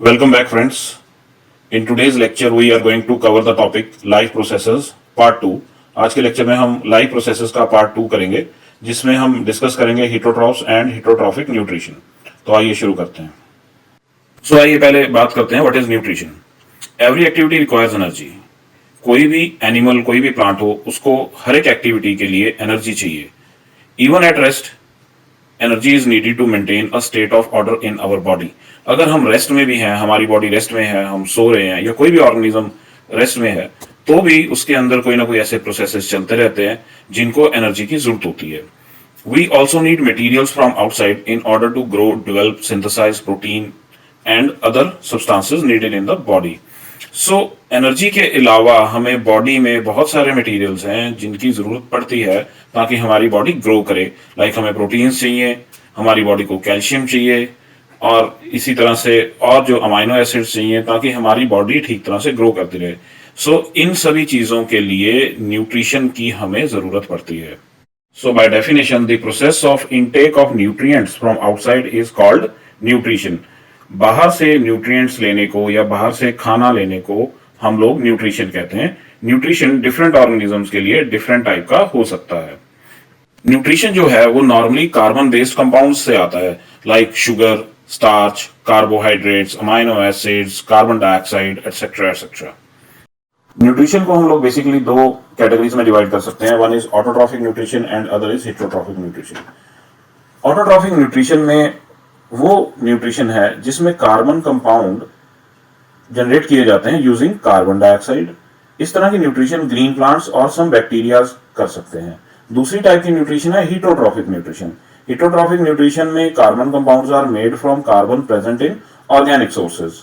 Welcome back, friends. In today's lecture, we are going to cover the topic life processes part 2. आज के lecture में हम life processes का part 2 करेंगे, जिसमें हम डिस्कस करेंगे हिटोट्रॉफ्स एंड हिटोट्रॉफिक न्यूट्रिशन। तो आइए शुरू करते हैं। आइए पहले बात करते हैं what is nutrition. Every activity requires energy. कोई भी एनिमल, कोई भी प्लांट हो, उसको हर एक एक्टिविटी के लिए एनर्जी चाहिए। Even at rest energy is needed to maintain a state of order in our body. अगर हम रेस्ट में भी हैं, हमारी बॉडी रेस्ट में है, हम सो रहे हैं, या कोई भी ऑर्गेनिज्म रेस्ट में है, तो भी उसके अंदर कोई ना कोई ऐसे प्रोसेसेस चलते रहते हैं जिनको एनर्जी की जरूरत होती है। We also need materials from outside in order to grow, develop, synthesise protein and other substances needed in the body. So energy के अलावा हमें बॉडी में बहुत सारे मटेरियल्स हैं जिनकी जरूरत पड़ती है ताकि हमारी बॉडी ग्रो करे। लाइक हमें प्रोटीन्स चाहिए, हमारी बॉडी को कैल्शियम चाहिए, और इसी तरह से और जो अमाइनो एसिड्स चाहिए ताकि हमारी बॉडी ठीक तरह से ग्रो करती रहे। इन सभी चीजों के लिए न्यूट्रिशन की हमें जरूरत पड़ती है। By definition the process of intake of nutrients from outside is called nutrition. बाहर से न्यूट्रिएंट्स लेने को या बाहर से खाना लेने को हम लोग न्यूट्रिशन कहते हैं। न्यूट्रिशन डिफरेंट ऑर्गेनिजम्स के लिए डिफरेंट टाइप का हो सकता है। न्यूट्रिशन जो है वो नॉर्मली कार्बन बेस्ड कंपाउंड से आता है, like sugar, starch, carbohydrates, amino acids, carbon dioxide etcetera etcetera. Nutrition को हम लोग बेसिकली दो कैटेगरीज में डिवाइड कर सकते हैं। One is autotrophic nutrition and other is heterotrophic nutrition. Autotrophic nutrition में वो न्यूट्रिशन है जिसमें कार्बन कंपाउंड जनरेट किए जाते हैं यूजिंग कार्बन डाइऑक्साइड। इस तरह की न्यूट्रिशन ग्रीन प्लांट्स और सम बैक्टीरिया कर सकते हैं। दूसरी टाइप की न्यूट्रिशन है हिटोट्रॉफिक न्यूट्रिशन। हिटोट्रॉफिक न्यूट्रिशन में carbon compounds are made from carbon present in organic sources.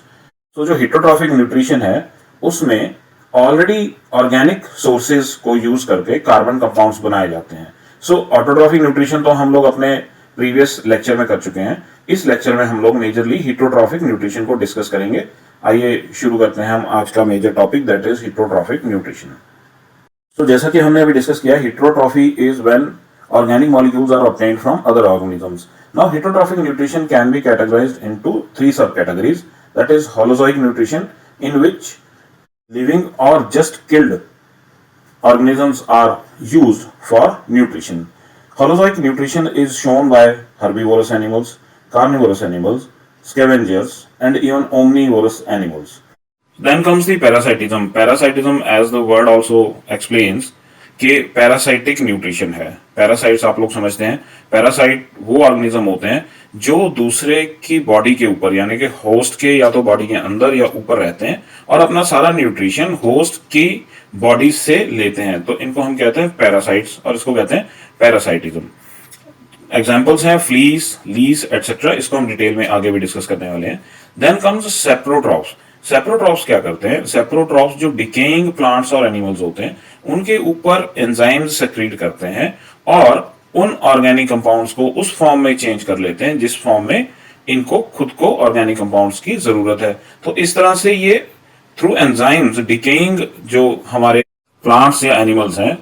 तो जो हिटोट्रॉफिक न्यूट्रिशन है उसमें ऑलरेडी ऑर्गेनिक सोर्सेज को यूज करके कार्बन कंपाउंड्स बनाए जाते हैं। ऑटोट्रॉफिक न्यूट्रिशन तो हम लोग अपने प्रीवियस लेक्चर में कर चुके हैं। इस लेक्चर में हम लोग मेजरली हिटोट्रॉफिक न्यूट्रिशन को डिस्कस करेंगे। आइए शुरू करते हैं हम आज का major topic, that is heterotrophic nutrition. जैसा कि हमने अभी डिस्कस किया, heterotrophy is when organic molecules are obtained from other organisms. Now heterotrophic nutrition can be categorized into three subcategories, that is holozoic nutrition, in which living or just killed organisms are used for nutrition. Holozoic nutrition is shown by herbivorous animals, carnivorous animals, scavengers and even omnivorous animals. Then comes the parasitism. Parasitism, as the word also explains, कि parasitic nutrition है। Parasites आप लोग समझते हैं, parasite वो organism होते हैं जो दूसरे की बॉडी के ऊपर, यानी कि होस्ट के या तो बॉडी के अंदर या ऊपर रहते हैं और अपना सारा न्यूट्रिशन होस्ट की बॉडी से लेते हैं। तो इनको हम कहते हैं पैरासाइट्स और इसको कहते हैं पैरासाइटिज्म। एग्जाम्पल्स हैं फ्लीस, लीस एटसेट्रा। इसको हम डिटेल में आगे भी डिस्कस करने वाले हैं। Then comes saprotrophs. सेप्रोट्रॉप्स क्या करते हैं? सेप्रोट्रॉप्स जो डिकेइंग प्लांट्स और एनिमल्स होते हैं उनके ऊपर एंजाइम्स सेक्रीट करते हैं और उन ऑर्गेनिक कंपाउंड्स को उस फॉर्म में चेंज कर लेते हैं जिस फॉर्म में इनको खुद को ऑर्गेनिक कंपाउंड्स की जरूरत है। तो इस तरह से ये थ्रू एंजाइम्स डिकेइंग जो हमारे प्लांट्स या एनिमल्स हैं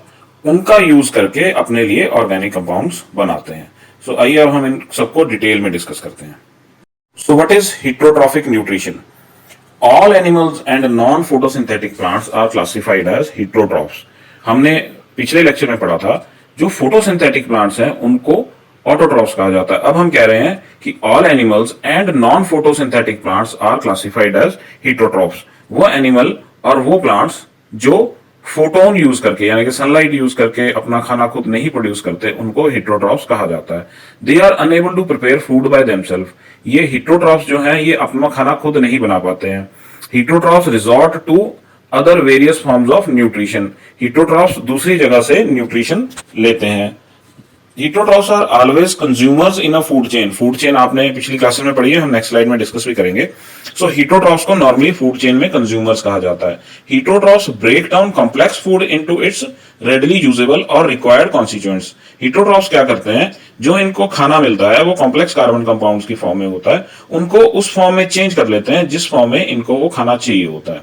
उनका यूज करके अपने लिए ऑर्गेनिक कंपाउंड्स बनाते हैं। आइए अब हम इन सबको डिटेल में डिस्कस करते हैं। What is heterotrophic nutrition? All animals and non-photosynthetic plants are classified as heterotrophs. हमने पिछले लेक्चर में पढ़ा था जो फोटोसिंथेटिक प्लांट्स हैं उनको ऑटोट्रॉफ्स कहा जाता है। अब हम कह रहे हैं कि all animals and non photosynthetic plants are classified as heterotrophs. वो एनिमल और वो प्लांट्स जो फोटोन यूज करके, यानी कि सनलाइट यूज करके अपना खाना खुद नहीं प्रोड्यूस करते, उनको हेटेरोट्रॉफ्स कहा जाता है। They are unable to prepare food by themself. ये हेटेरोट्रॉफ्स जो हैं ये अपना खाना खुद नहीं बना पाते हैं। Heterotrophs resort to other various forms of nutrition. Heterotrophs दूसरी जगह से न्यूट्रिशन लेते हैं। Heterotrophs are always consumers in a food chain. Food chain आपने पिछली क्लास में पढ़ी है, हम नेक्स्ट स्लाइड में डिस्कस भी करेंगे। हेटेरोट्रॉफ्स को नॉर्मली फूड चेन में कंज्यूमर्स कहा जाता है। Heterotrophs break down complex food into its readily usable और रिक्वायर्ड कॉन्स्टिट्यूएंट्स। हेटेरोट्रॉफ्स क्या करते हैं? जो इनको खाना मिलता है वो कॉम्प्लेक्स कार्बन कंपाउंड्स की फॉर्म में होता है, उनको उस फॉर्म में चेंज कर लेते हैं जिस फॉर्म में इनको वो खाना चाहिए होता है।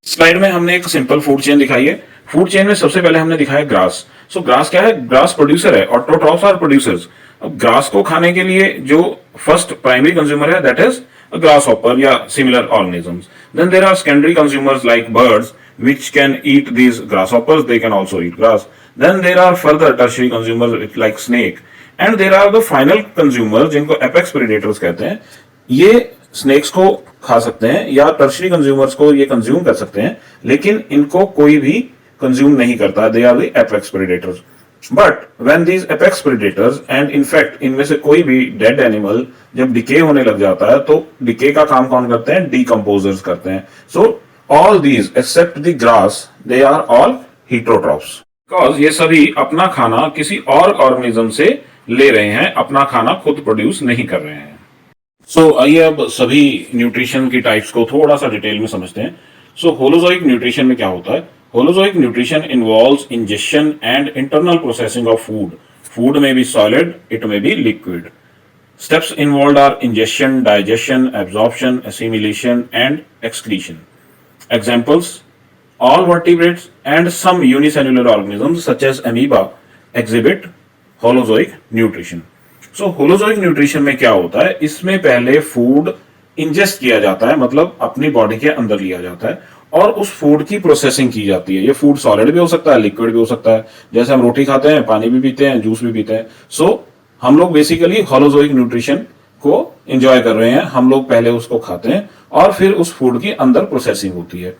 स्लाइड में हमने एक सिंपल फूड चेन दिखाई है। फूड चेन में सबसे पहले हमने दिखाया ग्रास। ग्रास क्या है? ग्रास प्रोड्यूसर है, ऑटोट्रॉफ्स आर प्रोड्यूसर्स। अब ग्रास को खाने के लिए जो फर्स्ट प्राइमरी कंज्यूमर है दैट इज a grasshopper या similar organisms. Then there are secondary consumers like birds which can eat these grasshoppers, they can also eat grass. Then there are further tertiary consumers like snake, and there are the final consumers जिनको apex predators कहते हैं. ये snacks को खा सकते हैं या tertiary consumers को ये कंज्यूम कर सकते हैं, लेकिन इनको कोई भी कंज्यूम नहीं करता. They are the apex predators. But when these apex predators and in fact इनमें से कोई भी डेड एनिमल जब डिके होने लग जाता है तो डिके का काम कौन करते हैं? डीकंपोजर्स करते हैं. So all these except the grass they are all heterotrophs, because ये सभी अपना खाना किसी और ऑर्गेनिज्म से ले रहे हैं, अपना खाना खुद प्रोड्यूस नहीं कर रहे हैं. सो आइए अब सभी न्यूट्रिशन की टाइप्स को थोड़ा सा डिटेल में समझते हैं. सो होलोजोइक न्यूट्रिशन में क्या होता है? Holozoic nutrition involves ingestion and internal processing of food. Food may be solid, it may be liquid. Steps involved are ingestion, digestion, absorption, assimilation, and excretion. Examples: all vertebrates and some unicellular organisms such as amoeba exhibit holozoic nutrition. So holozoic nutrition में क्या होता है? इसमें पहले food ingest किया जाता है, मतलब अपनी बॉडी के अंदर लिया जाता है और उस फूड की प्रोसेसिंग की जाती है. ये फूड सॉलिड भी हो सकता है, लिक्विड भी हो सकता है. जैसे हम रोटी खाते हैं, पानी भी पीते हैं, जूस भी पीते हैं. सो हम लोग बेसिकली होलोजोइक न्यूट्रिशन को एंजॉय कर रहे हैं. हम लोग पहले उसको खाते हैं और फिर उस फूड की अंदर प्रोसेसिंग होती है.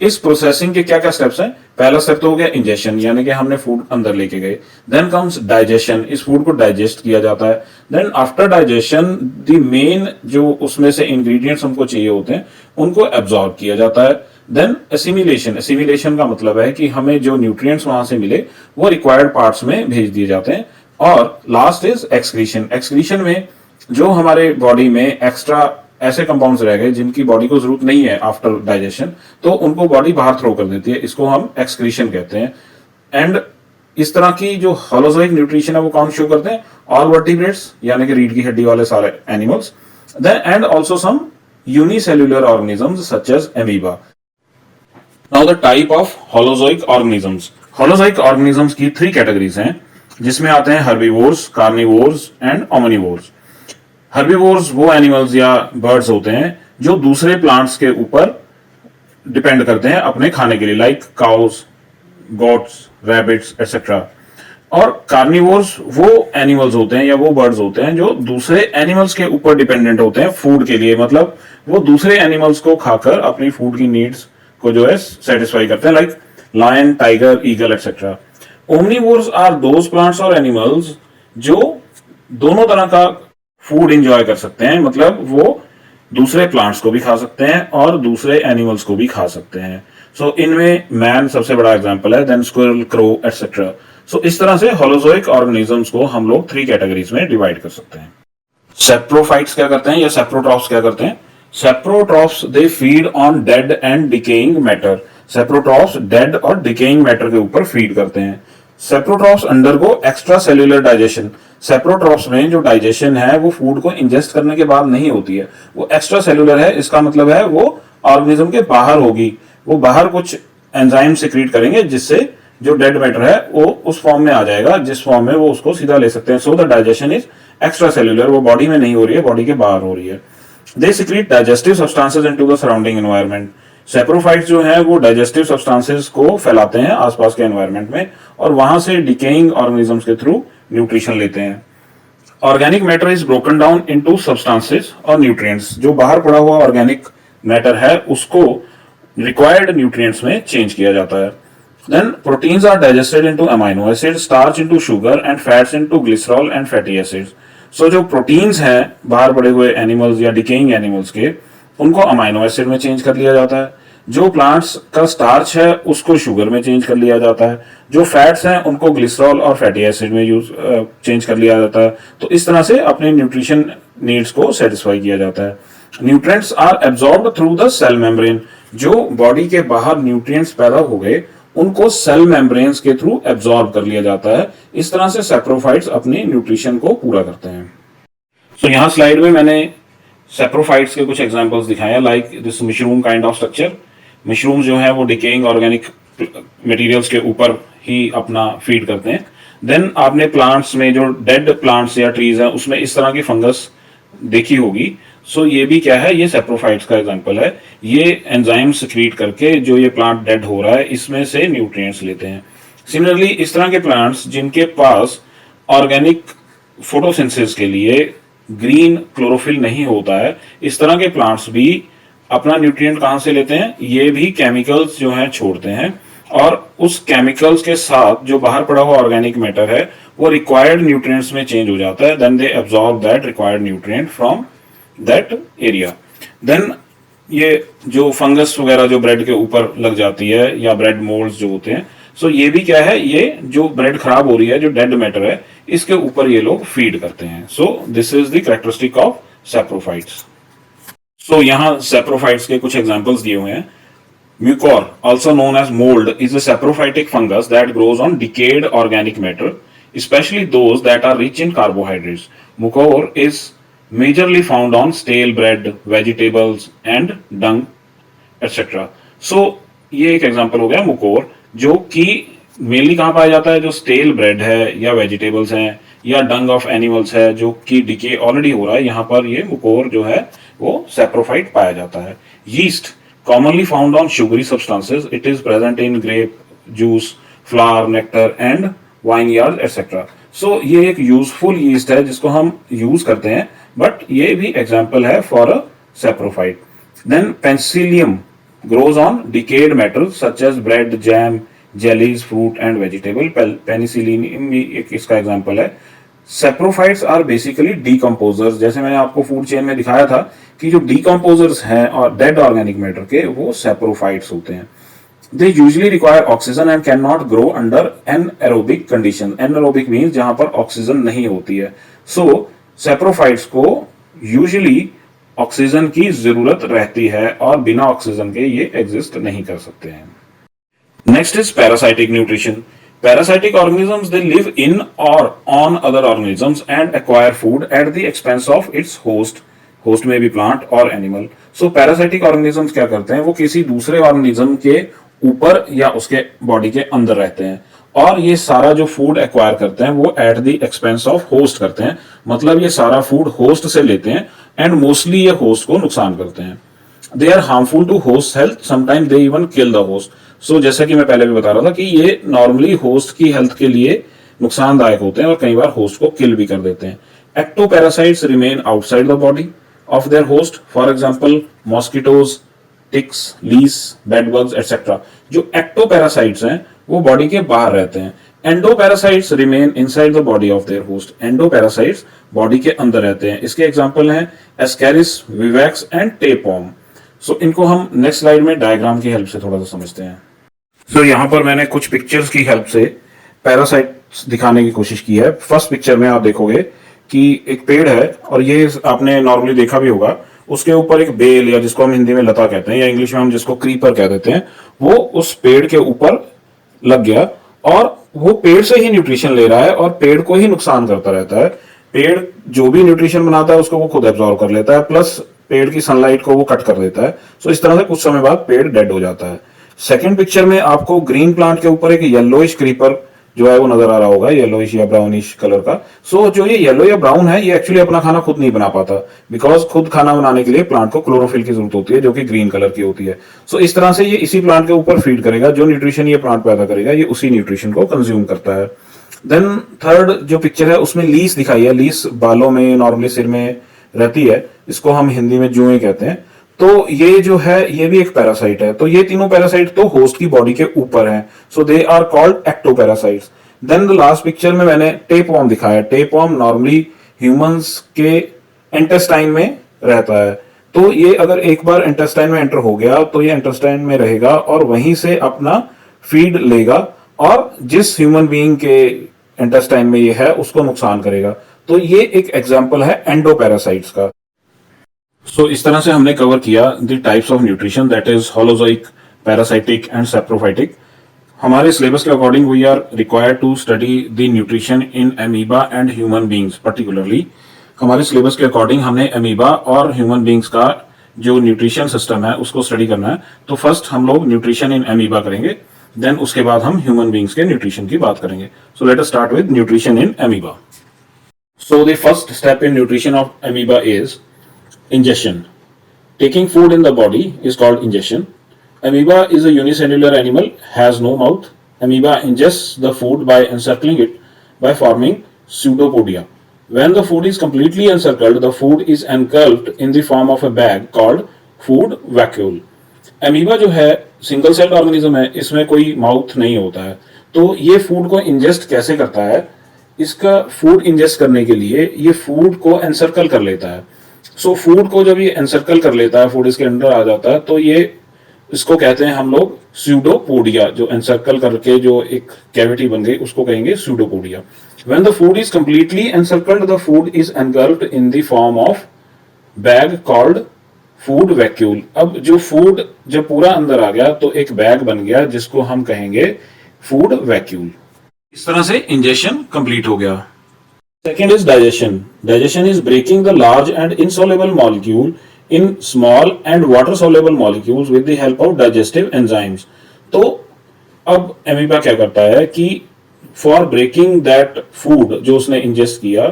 इस प्रोसेसिंग के क्या क्या स्टेप्स हैं? पहला स्टेप तो हो गया इंजेक्शन, यानी कि हमने फूड अंदर लेके गए. देन कम्स डाइजेशन, इस फूड को डाइजेस्ट किया जाता है. Then after digestion the main जो उसमें से इंग्रेडिएंट्स हमको चाहिए होते हैं उनको एब्जॉर्ब किया जाता है. देन एसिमिलेशन, एसिमिलेशन का मतलब है कि हमें जो न्यूट्रिएंट्स वहां से मिले वो रिक्वायर्ड पार्ट्स में भेज दिए जाते हैं. और लास्ट इज एक्सक्रीशन. एक्सक्रीशन में जो हमारे बॉडी में एक्स्ट्रा ऐसे कंपाउंड्स रह गए जिनकी बॉडी को जरूरत नहीं है आफ्टर डाइजेशन, तो उनको बॉडी बाहर थ्रो कर देती है. इसको हम एक्सक्रीशन कहते हैं. एंड इस तरह की जो होलोजोइक न्यूट्रिशन है वो कौन शो करते हैं? ऑल वर्टिब्रेट्स, यानी कि रीढ़ की हड्डी वाले सारे animals. Then and also some unicellular organisms such as amoeba. Now the type of holozoic organisms. Holozoic organisms की 3 कैटेगरीज हैं, जिसमें आते हैं herbivores, carnivores and omnivores. Herbivores वो एनिमल्स या बर्ड्स होते हैं जो दूसरे प्लांट्स के ऊपर डिपेंड करते हैं अपने खाने के लिए, like cows, goats, rabbits etcetera. और कार्निवोर्स वो एनिमल्स होते हैं या वो बर्ड्स होते हैं जो दूसरे एनिमल्स के ऊपर डिपेंडेंट होते हैं फूड के लिए, मतलब वो दूसरे एनिमल्स को खाकर अपनी फूड की नीड्स को जो है सेटिस्फाई करते हैं, like lion, tiger, eagle etcetera. Omnivores are those plants और एनिमल्स जो दोनों तरह का फूड एंजॉय कर सकते हैं, मतलब वो दूसरे प्लांट्स को भी खा सकते हैं और दूसरे एनिमल्स को भी खा सकते हैं. सो इनमें मैन सबसे बड़ा एग्जांपल है, देन स्क्विरल, क्रो एटसेट्रा. सो इस तरह से होलोजोइक ऑर्गेनिजम्स को हम लोग 3 कैटेगरीज में डिवाइड कर सकते हैं. सेप्रोफाइट्स क्या करते हैं या सेप्रोट्रॉफ्स क्या करते हैं? Saprotrophs they feed on dead and decaying matter. Saprotrophs dead और डिकेइंग मैटर के ऊपर फीड करते हैं. Saprotrophs undergo extracellular digestion. Saprotrophs में जो डाइजेशन है वो फूड को इंजेस्ट करने के बाद नहीं होती है, वो एक्स्ट्रा सेल्यूलर है. इसका मतलब है वो ऑर्गेनिज्म के बाहर होगी, वो बाहर कुछ एंजाइम सिक्रीट करेंगे जिससे जो डेड मैटर है वो उस फॉर्म में आ जाएगा जिस फॉर्म में वो उसको सीधा ले सकते हैं. So the digestion is extra cellular, वो बॉडी में नहीं हो रही है, बॉडी के बाहर हो रही है. They secrete digestive substances into the surrounding environment. Saprophytes जो हैं वो डाइजेस्टिव सब्सटेंसेस को फैलाते हैं आसपास के एनवायरनमेंट में और वहां से डिकेइंग ऑर्गेनिजम्स के थ्रू न्यूट्रिशन लेते हैं. Organic matter is broken down into substances और न्यूट्रिएंट्स. जो बाहर पड़ा हुआ ऑर्गेनिक मैटर है उसको रिक्वायर्ड न्यूट्रिएंट्स में चेंज किया जाता है. Then proteins are digested into amino acid, starch into sugar and fats into glycerol and fatty acids. So जो प्रोटीन्स हैं बाहर पड़े हुए एनिमल्स या डिकेइंग एनिमल्स के, उनको अमाइनो एसिड में चेंज कर लिया जाता है. जो प्लांट्स का स्टार्च है उसको शुगर में चेंज कर लिया जाता है. जो फैट्स हैं उनको ग्लिसरॉल और फैटी एसिड में चेंज कर लिया जाता है. तो इस तरह से अपने न्यूट्रिशन नीड्स को सेटिस्फाई किया जाता है. Nutrients are absorbed through the cell membrane. जो बॉडी के बाहर न्यूट्रिएंट्स पैदा हो गए उनको सेल मेम्ब्रेन्स के थ्रू एब्जॉर्ब कर लिया जाता है. इस तरह से सेप्रोफाइट्स अपनी न्यूट्रिशन को पूरा करते हैं. सो यहाँ स्लाइड में मैंने सेप्रोफाइट्स के कुछ एग्जांपल्स दिखाए हैं, like this mushroom kind of structure. Mushroom जो है वो डिकेइंग ऑर्गेनिक मटेरियल्स के ऊपर ही अपना फीड करते हैं. देन आपने प्लांट्स में जो डेड प्लांट्स या ट्रीज हैं उसमें इस तरह की फंगस देखी होगी. सो ये भी क्या है, ये सेप्रोफाइट्स का एग्जांपल है। ये एंजाइम सिक्रीट करके जो ये प्लांट डेड हो रहा है इसमें से न्यूट्रिएंट्स लेते हैं। सिमिलरली इस तरह के प्लांट्स जिनके पास ऑर्गेनिक फोटोसिंथेसिस के लिए ग्रीन क्लोरोफिल नहीं होता है, इस तरह के प्लांट्स भी अपना न्यूट्रिएंट कहां से लेते हैं, ये भी केमिकल्स जो हैं छोड़ते हैं, और उस केमिकल्स के साथ जो बाहर पड़ा हुआ ऑर्गेनिक मैटर है वो रिक्वायर्ड न्यूट्रिएंट्स में चेंज हो जाता है। Then they absorb that required nutrient from that area. Then ये जो फंगस वगैरह जो ब्रेड के ऊपर लग जाती है या ब्रेड मोल्ड्स जो होते हैं, सो ये भी क्या है, ये जो ब्रेड खराब हो रही है, जो डेड मैटर है, इसके ऊपर ये लोग फीड करते हैं। So this is the characteristic of saprophytes. So यहां सैप्रोफाइट्स के कुछ एग्जांपल्स दिए हुए हैं। Mucor, also known as mold, is a saprophytic fungus that grows on decayed organic matter, especially those that are rich in carbohydrates. Mucor is majorly found on stale bread, vegetables and dung, etc. So ये एक example हो गया मुकोर, जो कि mainly कहाँ पाया जाता है, जो स्टेल ब्रेड है या वेजिटेबल्स हैं या डंग ऑफ एनिमल्स है जो कि डिके ऑलरेडी हो रहा है, यहाँ पर ये मुकोर जो है वो सैप्रोफाइट पाया जाता है। Yeast commonly found on sugary substances, it is present in grape juice, flour, nectar and vineyard etc. So ये एक यूजफुल yeast है जिसको हम यूज करते हैं, बट ये भी एग्जांपल है for a saprophyte. Then penicillium grows on decayed metals such as bread, jam, jellies, fruit and vegetable. Penicillium भी एक इसका एग्जांपल है। सेप्रोफाइट्स आर बेसिकली डीकम्पोजर्स, जैसे मैंने आपको फूड चेन में दिखाया था कि जो डीकम्पोजर्स हैं और डेड ऑर्गेनिक मैटर के, वो सेप्रोफाइट्स होते हैं। They usually require oxygen and can not grow under anaerobic condition. Anaerobic means जहां पर ऑक्सीजन नहीं होती है। सो सेप्रोफाइट्स को यूजुअली ऑक्सीजन की जरूरत रहती है और बिना ऑक्सीजन के ये एग्जिस्ट नहीं कर सकते हैं। Next is parasitic nutrition. Parasitic organisms, they live in or on other organisms and acquire food at the expense of its host. Host may be plant or animal. So parasitic organisms क्या करते हैं, वो किसी दूसरे organism के ऊपर या उसके बॉडी के अंदर रहते हैं और ये सारा जो फूड एक्वायर करते हैं वो at the expense of host करते हैं। मतलब ये सारा फूड होस्ट से लेते हैं एंड मोस्टली ये होस्ट को नुकसान करते हैं। They are harmful to host health, sometime they even kill the host. So जैसा कि मैं पहले भी बता रहा था कि ये नॉर्मली होस्ट की हेल्थ के लिए नुकसानदायक होते हैं और कई बार होस्ट को किल भी कर देते हैं। Ectoparasites remain outside the body of their host, for example mosquitoes, ticks, lice, bedbugs etcetera. जो एक्टोपैरासाइट्स हैं वो बॉडी के बाहर रहते हैं। Endoparasites remain inside the body of their host. Endoparasites body के अंदर रहते हैं। इसके एग्जांपल हैं ascaris, vivax and tapeworm. So इनको हम नेक्स्ट स्लाइड में डायग्राम की हेल्प से थोड़ा सा समझते हैं। सो यहाँ पर मैंने कुछ पिक्चर्स की हेल्प से पैरासाइट्स दिखाने की कोशिश की है। फर्स्ट पिक्चर में आप देखोगे कि एक पेड़ है और ये आपने नॉर्मली देखा भी होगा, उसके ऊपर एक बेल या जिसको हम हिंदी में लता कहते हैं या इंग्लिश में हम जिसको क्रीपर कह देते हैं, वो उस पेड़ के ऊपर लग गया और वो पेड़ से ही न्यूट्रिशन ले रहा है और पेड़ को ही नुकसान करता रहता है। पेड़ जो भी न्यूट्रिशन बनाता है उसको वो खुद एब्जॉर्व कर लेता है, प्लस पेड़ की सनलाइट को वो कट कर देता है। सो इस तरह से कुछ समय बाद पेड़ डेड हो जाता है। सेकंड पिक्चर में आपको ग्रीन प्लांट के ऊपर एक येलोइश क्रीपर जो है वो नजर आ रहा होगा, येलोइश या ब्राउनिश कलर का। सो जो ये येलो या ब्राउन है ये एक्चुअली अपना खाना खुद नहीं बना पाता, बिकॉज खुद खाना बनाने के लिए प्लांट को क्लोरोफिल की जरूरत होती है जो कि ग्रीन कलर की होती है। सो इस तरह से ये इसी प्लांट के ऊपर फीड करेगा, जो न्यूट्रिशन ये प्लांट पैदा करेगा ये उसी न्यूट्रिशन को कंज्यूम करता है। देन थर्ड जो पिक्चर है उसमें लीस दिखाई है। लीस बालों में, नॉर्मली सिर में रहती है, इसको हम हिंदी में जुएं कहते हैं। तो ये जो है ये भी एक पैरासाइट है। तो ये तीनों पैरासाइट तो होस्ट की बॉडी के ऊपर हैं, so they are called ectoparasites. Then the last picture में मैंने टेपवर्म दिखाया। टेपवर्म नॉर्मली ह्यूमंस के इंटेस्टाइन में रहता है। तो ये अगर एक बार इंटेस्टाइन में एंटर हो गया तो ये इंटेस्टाइन में रहेगा और वहीं से अपना फीड लेगा और जिस ह्यूमन बीइंग के इंटेस्टाइन में ये है उसको नुकसान करेगा। तो ये एक एग्जांपल है एंडोपैरासाइट्स का। सो इस तरह से हमने कवर किया the types of nutrition, that is holozoic, parasitic and saprophytic. हमारे सिलेबस के according we are required to study the nutrition in amoeba and human beings. Particularly हमारे सिलेबस के अकॉर्डिंग हमने अमीबा और ह्यूमन बींग्स का जो nutrition system है उसको स्टडी करना है। तो फर्स्ट हम लोग न्यूट्रिशन इन अमीबा करेंगे, देन उसके बाद हम ह्यूमन बींग्स के न्यूट्रिशन की बात करेंगे। So let us start with nutrition in amoeba. So the first step in nutrition of amoeba is Ingestion. Taking food in the body is called ingestion. Amoeba is a unicellular animal, has no mouth. Amoeba ingests the food by encircling it by forming pseudopodia. When the food is completely encircled, the food is engulfed in the form of a bag called food vacuole. Amoeba जो है single cell organism है, इसमें कोई mouth नहीं होता है, तो ये फूड को इंजेस्ट कैसे करता है? इसका फूड इंजेस्ट करने के लिए ये फूड को एनसर्कल कर लेता है. सो फूड को जब ये एनसर्कल कर लेता है, फूड इसके अंदर आ जाता है, तो ये इसको कहते हैं हम लोग स्यूडोपोडिया. जो एनसर्कल करके जो एक कैविटी बन गई उसको कहेंगे pseudopodia. When the food is completely encircled, the food is engulfed in the form of bag called food vacuole. अब जो फूड जब पूरा अंदर आ गया तो एक बैग बन गया जिसको हम कहेंगे फूड वैक्यूल. इस तरह से इंजेक्शन कंप्लीट हो गया. Second is digestion. Digestion is breaking the large and insoluble molecule in small and water soluble molecules with the help of digestive enzymes. तो अब एमीबा क्या करता है कि फॉर ब्रेकिंग दैट फूड जो उसने इंजेस्ट किया,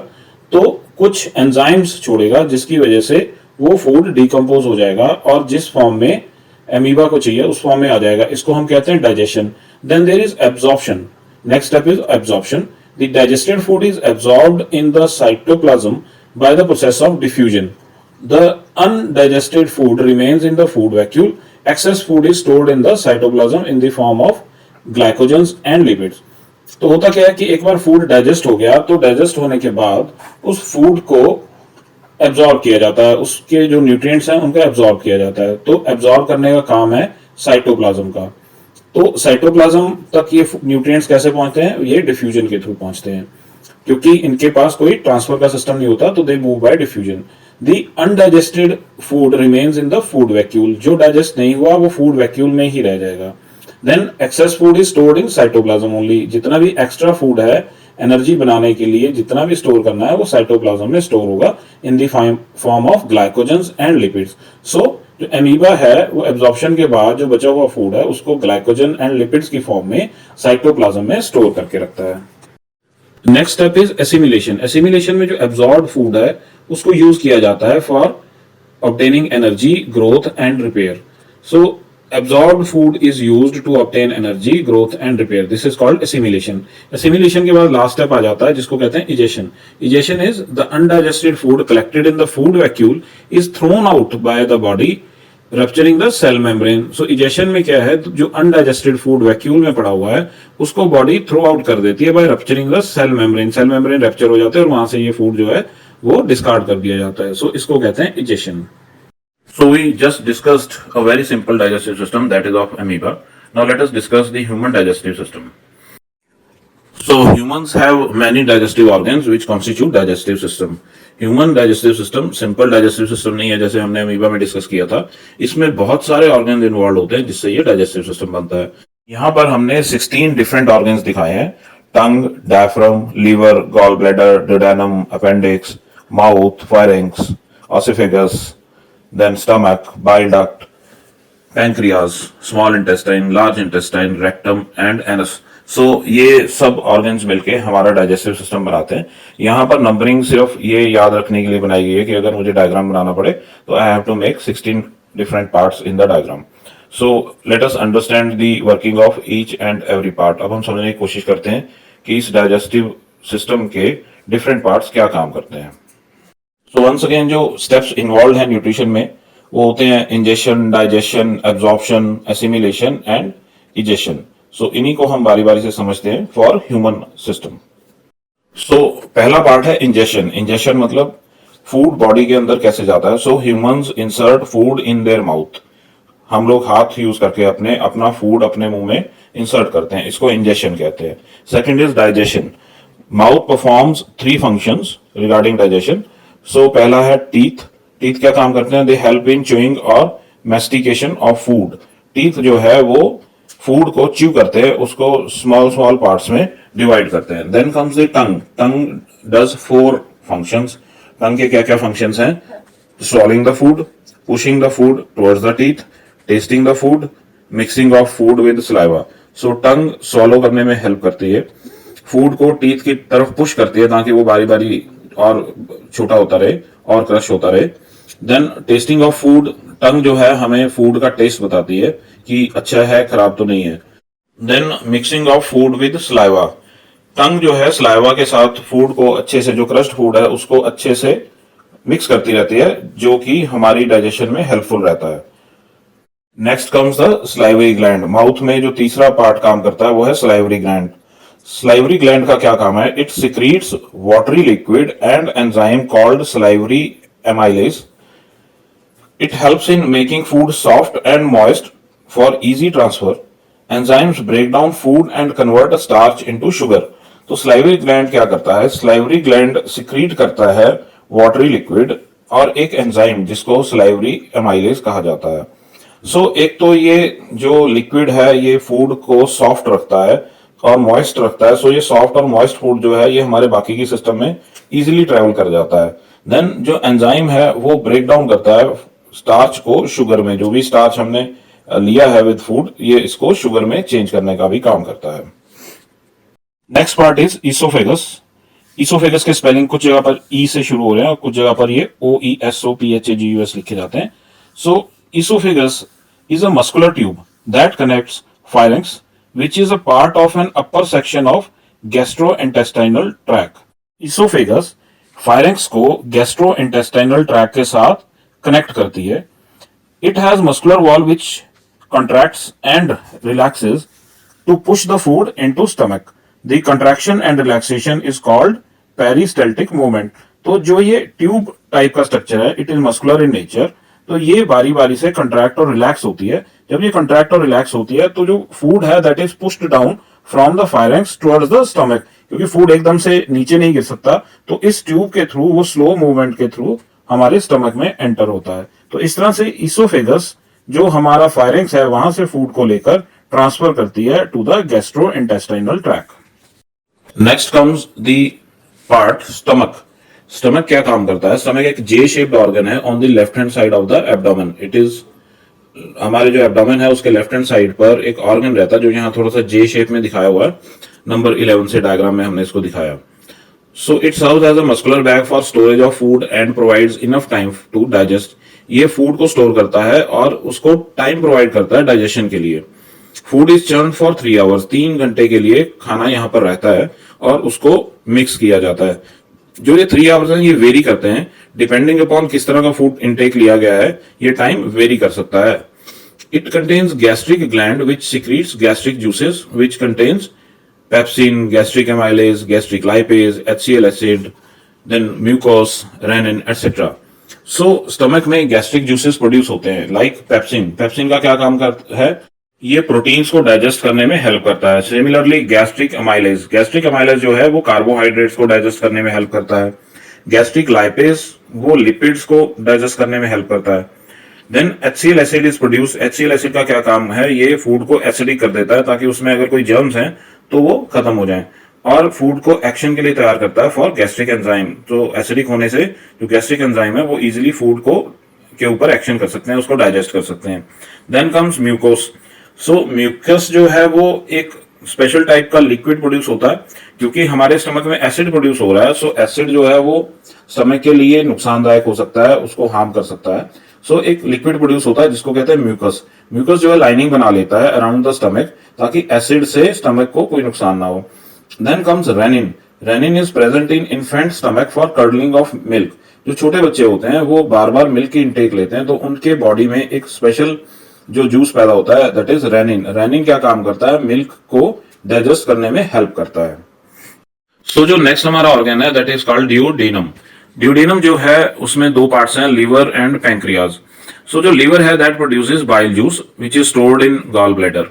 तो कुछ एंजाइम्स छोड़ेगा जिसकी वजह से वो फूड डिकम्पोज हो जाएगा और जिस फॉर्म में एमीबा को चाहिए उस फॉर्म में आ जाएगा. इसको हम कहते हैं digestion. Then there is absorption. Next step is absorption. The digested food is absorbed in the cytoplasm by the process of diffusion. The undigested food remains in the food vacuole. Excess food is stored in the cytoplasm in the form of glycogens and lipids. तो होता क्या है कि एक बार food digest हो गया तो digest होने के बाद उस फूड को एब्जॉर्ब किया जाता है, उसके जो न्यूट्रिएंट्स हैं उनको एब्जॉर्ब किया जाता है. तो एब्जॉर्ब करने का काम है साइटोप्लाज्म का. तो साइटोप्लाज्म तक ये न्यूट्रिएंट्स कैसे पहुंचते हैं? ये डिफ्यूजन के थ्रू पहुंचते हैं, क्योंकि इनके पास कोई ट्रांसफर का सिस्टम नहीं होता, तो they move by diffusion. The undigested food remains in the food vacuole. जो डाइजेस्ट नहीं हुआ वो फूड वैक्यूल में ही रह जाएगा. Then excess food is stored in cytoplasm only. जितना भी एक्स्ट्रा फूड है एनर्जी बनाने के लिए जितना भी स्टोर करना है वो साइटोप्लाज्म में स्टोर होगा in the form of glycogens and lipids. So जो एमीबा है वो एब्जॉर्प्शन के बाद जो बचा हुआ फूड है उसको ग्लाइकोजन एंड लिपिड्स की फॉर्म में साइटोप्लाज्म में स्टोर करके रखता है. Next step is assimilation. Assimilation में जो एब्जॉर्ब फूड है उसको यूज किया जाता है for obtaining energy, growth and repair. So absorbed food is used to obtain energy, growth and repair. This is called assimilation. Assimilation के बाद लास्ट स्टेप आ जाता है जिसको कहते हैं egestion. Egestion is the undigested food collected in the food vacuole is thrown out by the body rupturing the cell membrane. So egestion में क्या है, जो अनडाइजेस्टेड फूड वैक्यूल में पड़ा हुआ है उसको बॉडी थ्रो आउट कर देती है by rupturing the cell membrane. Cell membrane rupture हो जाते हैं और वहां से ये फूड जो है वो डिस्कार्ड कर दिया जाता है. सो इसको कहते हैं egestion. So we just discussed a very simple digestive system, that is of amoeba. Now let us discuss the human digestive system. So humans have many digestive organs which constitute digestive system. Human digestive system simple digestive system नहीं है जैसे हमने amoeba में discuss किया था. इसमें बहुत सारे organs इन्वॉल्व होते हैं जिससे ये digestive system बनता है. यहाँ पर हमने 16 different organs दिखाए हैं. Tongue, diaphragm, liver, gallbladder, duodenum, appendix, mouth, pharynx, esophagus, then stomach, bile duct, pancreas, small intestine, large intestine, rectum and anus. So ये सब organs मिलके हमारा digestive system बनाते हैं. यहाँ पर नंबरिंग सिर्फ ये याद रखने के लिए बनाई गई है कि अगर मुझे डायग्राम बनाना पड़े तो I have to make 16 different parts in the diagram. So let us understand the working of each and every part. अब हम समझने की कोशिश करते हैं कि इस digestive system के different parts क्या काम करते हैं. सो वंस अगेन जो स्टेप्स इन्वॉल्व हैं न्यूट्रिशन में वो होते हैं injection, digestion, absorption, assimilation and egestion. So इन्हीं को हम बारी बारी से समझते हैं फॉर ह्यूमन सिस्टम. सो पहला पार्ट है इंजेक्शन. इंजेक्शन मतलब फूड बॉडी के अंदर कैसे जाता है. So humans insert food in their mouth. हम लोग हाथ यूज करके अपना फूड अपने मुंह में इंसर्ट करते हैं, इसको इंजेक्शन कहते हैं. Second is digestion. Mouth performs 3 functions regarding digestion. So पहला है टीथ. टीथ क्या काम करते हैं? दे हेल्प इन च्यूइंग और मैस्टिकेशन ऑफ फूड. टीथ जो है वो फूड को च्यू करते हैं, उसको स्मॉल स्मॉल पार्ट्स में डिवाइड करते हैं. Then comes the tongue. Tongue does 4 functions. Tongue के क्या क्या फंक्शंस हैं? swallowing the food, pushing the food towards the teeth, tasting the food, mixing of food with saliva. So tongue swallow करने में help करती है, फूड को teeth की तरफ पुश करती है ताकि वो बारी बारी और छोटा होता रहे और क्रश होता रहे. देन टेस्टिंग ऑफ फूड, टंग जो है हमें फूड का टेस्ट बताती है कि अच्छा है खराब तो नहीं है। Then mixing of food with saliva, tongue जो है स्लाइवा के साथ फूड को अच्छे से, जो क्रस्ट फूड है उसको अच्छे से मिक्स करती रहती है, जो कि हमारी डाइजेशन में हेल्पफुल रहता है। Next comes the salivary gland, mouth में जो तीसरा पार्ट काम करता है वो है स्लाइवरी ग्लैंड। स्लाइवरी ग्लैंड का क्या काम है? It secretes watery liquid and enzyme called salivary amylase. It helps in making food soft and moist for easy transfer. Enzymes break down food and convert a starch into sugar. तो salivary gland क्या करता है? Salivary gland secrete करता है watery liquid और एक enzyme जिसको salivary amylase कहा जाता है। एक तो ये जो लिक्विड है ये फूड को सॉफ्ट रखता है और मॉइस्ट रखता है। ये सॉफ्ट और मॉइस्ट फूड जो है ये हमारे बाकी की सिस्टम में इजीली ट्रेवल कर जाता है। देन जो एंजाइम है वो ब्रेक डाउन करता है स्टार्च को शुगर में, जो भी स्टार्च हमने लिया है विद फूड ये इसको शुगर में चेंज करने का भी काम करता है। Next part is oesophagus. Oesophagus के स्पेलिंग कुछ जगह पर ई से शुरू हो रहे हैं और कुछ जगह पर ये OESOPHAGUS लिखे जाते हैं। Oesophagus is a muscular tube that connects pharynx which is a part of an upper section of gastrointestinal tract. Oesophagus pharynx को गैस्ट्रोइंटेस्टाइनल ट्रैक के साथ कनेक्ट करती है। It has muscular wall which contracts and relaxes to push the food into stomach. The contraction and relaxation is called peristaltic movement. तो जो ये tube type का structure है it is muscular in nature, तो ये बारी बारी से कंट्रैक्ट और रिलैक्स होती है। जब ये कंट्रैक्ट और रिलैक्स होती है तो जो फूड है that is pushed down from the pharynx towards the stomach, क्योंकि फूड एकदम से नीचे नहीं गिर सकता, तो इस ट्यूब के थ्रू, वो स्लो मूवमेंट के थ्रू हमारे स्टमक में एंटर होता है। तो इस तरह से ईसोफेगस जो हमारा फायरेंक्स है वहां से फूड को लेकर ट्रांसफर करती है to the gastrointestinal tract. Next comes the part stomach. Stomach क्या काम करता है? स्टमक एक जे शेप्ड ऑर्गन है on the left hand side of the abdomen. It is, हमारे जो एब्डोमेन है उसके लेफ्ट हैंड साइड पर एक ऑर्गन रहता है जो यहाँ थोड़ा सा जे शेप में दिखाया हुआ है, नंबर 11 से डायग्राम में हमने इसको दिखाया। It serves as a muscular bag for storage of food and provides enough time to digest. ये फूड को स्टोर करता है और उसको टाइम प्रोवाइड करता है डाइजेशन के लिए। Food is churn for 3 hours, 3 घंटे के लिए खाना यहाँ पर रहता है और उसको मिक्स किया जाता है। जो ये 3 आवर्स हैं ये वेरी करते हैं डिपेंडिंग अपॉन किस तरह का फूड इनटेक लिया गया है, ये टाइम वेरी कर सकता है। It contains gastric gland which secretes gastric juices which contains pepsin, gastric amylase, gastric lipase, HCl acid, then mucus, renin etcetera. Stomach में गैस्ट्रिक जूसेस प्रोड्यूस होते हैं लाइक पेप्सिन। पेप्सिन का क्या काम करता है? ये प्रोटीन्स को डाइजेस्ट करने में हेल्प करता है। सिमिलरली गैस्ट्रिक एमाइलेज जो है वो कार्बोहाइड्रेट्स को डाइजेस्ट करने में हेल्प करता है। गैस्ट्रिक लाइपेज वो लिपिड्स को डाइजेस्ट करने में हेल्प करता है। Then HCl acid is produce. HCl acid का क्या काम है? ये फूड को एसिडिक कर देता है ताकि उसमें अगर कोई जर्म्स हैं तो वो खत्म हो जाएं, और फूड को एक्शन के लिए तैयार करता है फॉर गैस्ट्रिक एंजाइम। तो एसिडिक होने से जो गैस्ट्रिक एंजाइम है वो इजीली फूड को के ऊपर एक्शन कर सकते हैं, उसको डाइजेस्ट कर सकते हैं। Then comes mucus. म्यूकस जो है वो एक स्पेशल टाइप का लिक्विड प्रोड्यूस होता है क्योंकि हमारे स्टमक में एसिड प्रोड्यूस हो रहा है। एसिड जो है वो स्टमक के लिए नुकसानदायक हो सकता है, उसको हार्म कर सकता है। एक लिक्विड प्रोड्यूस होता है जिसको कहते हैं म्यूकस। म्यूकस जो है लाइनिंग बना लेता है अराउंड द स्टमक ताकि एसिड से स्टमक को कोई नुकसान ना हो। Then comes renin. Renin is present in infant stomach for curdling of milk. जो छोटे बच्चे होते हैं वो बार बार मिल्क की इनटेक लेते हैं तो उनके बॉडी में एक स्पेशल जो जूस पैदा होता है दैट इज रेनिन। रेनिन क्या काम करता है? मिल्क को डाइजेस्ट करने में हेल्प करता है। जो नेक्स्ट हमारा ऑर्गन है that is called duodenum. Duodenum जो है उसमें 2 पार्ट्स हैं, लीवर एंड पैंक्रियाज। जो लीवर है that produces bile juice which is stored in gall bladder.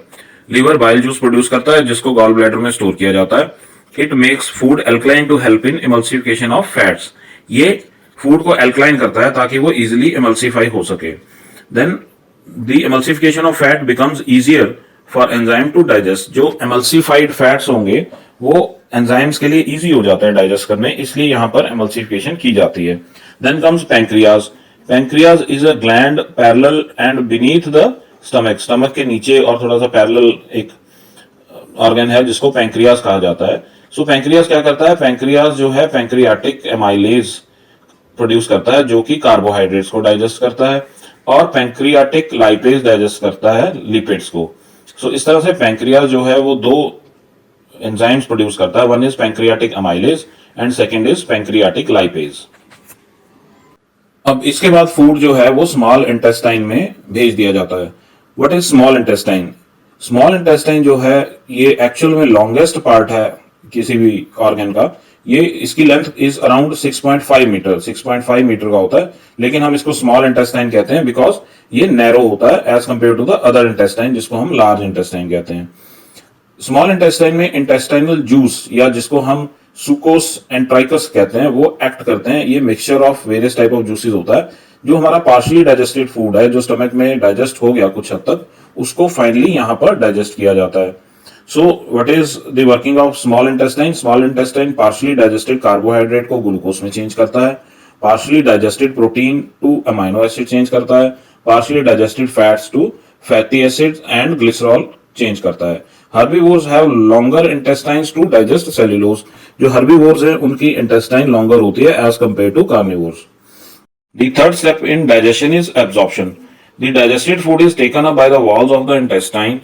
Liver bile juice produce करता है जिसको गॉल ब्लैडर में स्टोर किया जाता है। It makes food alkaline to help in emulsification of fats. ये फूड को एल्कलाइन करता है ताकि वो इजिली इमल्सिफाई हो सके। Then the emulsification of fat becomes easier for enzyme to digest. जो इमल्सिफाइड फैट्स होंगे वो एंजाइम्स के लिए इजी हो जाते हैं डाइजेस्ट करने, इसलिए यहां पर इमल्सिफिकेशन की जाती है। Then comes pancreas. Pancreas is a gland parallel and beneath the stomach. Stomach के नीचे और थोड़ा सा पैरेलल एक ऑर्गन है जिसको पैंक्रियाज कहा जाता है। पैंक्रियाज क्या करता है? पैंक्रियाज जो है पैंक्रियाटिक एमाइलेज प्रोड्यूस करता है जो कि कार्बोहाइड्रेट्स को डाइजेस्ट करता है, और पैंक्रियाटिक लाइपेज डाइजेस्ट करता है लिपिड्स को। सो इस तरह से पैंक्रियाज जो है वो दो एंजाइम्स प्रोड्यूस करता है, one is pancreatic amylase and second is pancreatic lipase. अब इसके बाद फूड जो है वो स्मॉल इंटेस्टाइन में भेज दिया जाता है। What is small intestine? Small intestine जो है ये एक्चुअल में लॉन्गेस्ट पार्ट है किसी भी ऑर्गन का। ये इसकी length is around 6.5 metre, 6.5 metre का होता है, लेकिन हम इसको स्मॉल इंटेस्टाइन कहते हैं बिकॉज ये नैरो होता है as compare to the other intestine जिसको हम लार्ज इंटेस्टाइन कहते हैं। स्मॉल इंटेस्टाइन में इंटेस्टाइनल जूस या जिसको हम सुकोस एंट्राइकस कहते हैं वो एक्ट करते हैं। ये mixture of various type of juices होता है जो हमारा पार्शली डाइजेस्टेड फूड है, जो स्टमक में डाइजेस्ट हो गया कुछ हद तक, उसको फाइनली यहां पर डाइजेस्ट किया जाता है। So what is the working of small intestine? Small intestine partially digested carbohydrate को ग्लूकोज में चेंज करता है, partially digested protein to amino acid change करता है, partially digested fats to fatty acids and glycerol change करता है। Herbivores have longer intestines to digest cellulose. जो herbivores हैं उनकी इंटेस्टाइन लॉन्गर होती है as compare to carnivores. The third step in digestion is absorption. The digested food is taken up by the walls of the intestine.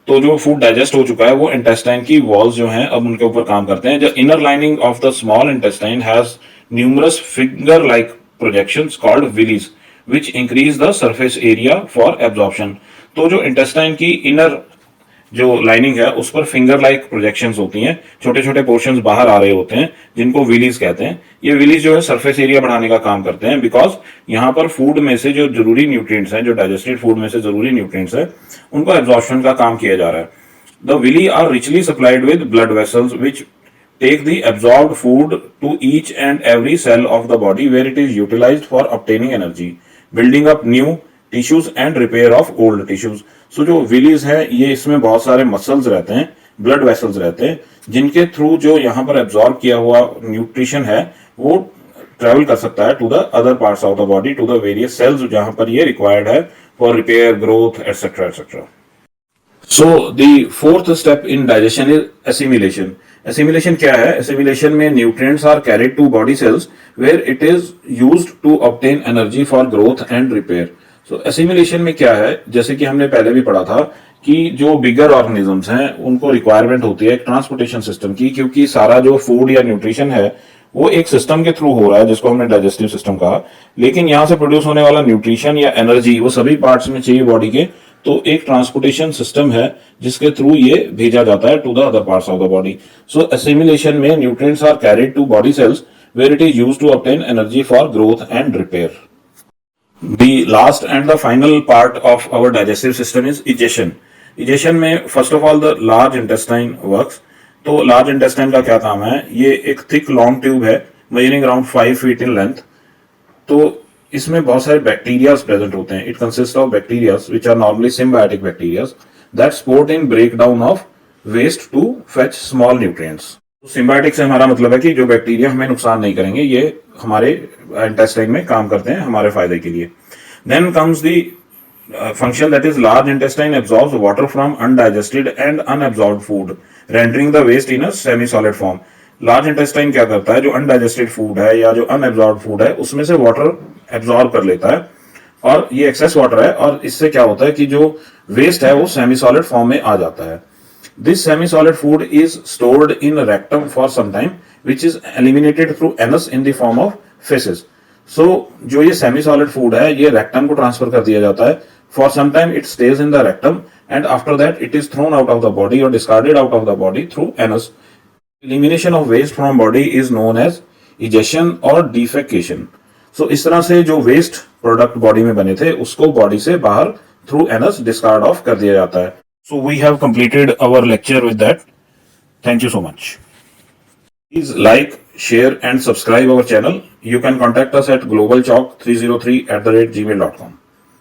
तो जो food digest हो चुका है वो इंटेस्टाइन की वॉल्स जो हैं अब उनके ऊपर काम करते हैं। The inner lining of the small intestine has numerous finger like projections called villi which increase the surface area for absorption. तो जो इंटेस्टाइन की इनर जो लाइनिंग है उस पर फिंगर लाइक प्रोजेक्शंस होती हैं, छोटे छोटे पोर्शंस बाहर आ रहे होते हैं जिनको विलीज कहते हैं। ये विलीज जो है सरफेस एरिया बढ़ाने का काम करते हैं बिकॉज यहाँ पर फूड में से जो जरूरी न्यूट्रिएंट्स हैं, जो डाइजेस्टेड फूड में से जरूरी न्यूट्रिएंट्स हैं, उनको एब्जॉर्प्शन का काम किया जा रहा है। The villi are richly supplied with blood vessels which take the absorbed food to each and every cell of the body where it is utilized for obtaining energy, building up new tissues and repair of old tissues. So जो villis है ये इसमें बहुत सारे muscles रहते हैं, blood vessels रहते हैं, जिनके थ्रू जो यहाँ पर एब्जॉर्ब किया हुआ न्यूट्रिशन है वो ट्रेवल कर सकता है to the other parts of the body, to the various cells जहां पर ये रिक्वायर्ड है for repair, growth etcetera etcetera. So the fourth step in digestion is assimilation. Assimilation क्या है? Assimilation में nutrients are carried to body cells where it is used to obtain energy for growth and repair. So assimilation में क्या है? जैसे कि हमने पहले भी पढ़ा था कि जो बिगर ऑर्गेनिजम्स हैं उनको रिक्वायरमेंट होती है एक ट्रांसपोर्टेशन सिस्टम की, क्योंकि सारा जो फूड या न्यूट्रिशन है वो एक सिस्टम के थ्रू हो रहा है जिसको हमने डाइजेस्टिव सिस्टम कहा, लेकिन यहां से प्रोड्यूस होने वाला न्यूट्रिशन या एनर्जी वो सभी पार्ट्स में चाहिए बॉडी के, तो एक ट्रांसपोर्टेशन सिस्टम है जिसके थ्रू ये भेजा जाता है to the other parts of the body. So assimilation में nutrients are carried to body cells where it is used to obtain energy for growth and repair. The last and the final part of our digestive system is egestion. Egestion में first of all the large intestine works. तो large intestine का क्या काम है? ये एक thick long tube है measuring around 5 feet in length. तो इसमें बहुत सारे बैक्टीरियाज प्रेजेंट होते हैं। It consist of bacterias which are normally symbiotic bacterias that support in break down of waste to fetch small nutrients. Symbiotic से हमारा मतलब है कि जो बैक्टीरिया हमें नुकसान नहीं करेंगे, ये हमारे इंटेस्टाइन में काम करते हैं हमारे फायदे के लिए। Then comes the function that is large intestine absorbs water from undigested and unabsorbed food, rendering the waste in a semi-solid form. Large intestine क्या करता है? जो अनडाइजेस्टेड फूड है या जो अनएब्जॉर्ब फूड है उसमें से वाटर एब्जॉर्ब कर लेता है, और ये एक्सेस वाटर है, और इससे क्या होता है कि जो वेस्ट है वो सेमी सॉलिड फॉर्म में आ जाता है। This semi solid food is stored in rectum for some time which is eliminated through anus in the form of faeces. So जो ये सेमी सॉलिड फूड है ये रेक्टम को ट्रांसफर कर दिया जाता है। For some time it stays in the rectum and after that it is thrown out of the body or discarded out of the body through anus. Elimination of waste from body is known as ingestion or defecation. So इस तरह से जो waste product body में बने थे उसको body से बाहर through anus discard off कर दिया जाता है। So we have completed our lecture with that. Thank you so much. Please like, share and subscribe our channel. You can contact us at globalchalk303@gmail.com.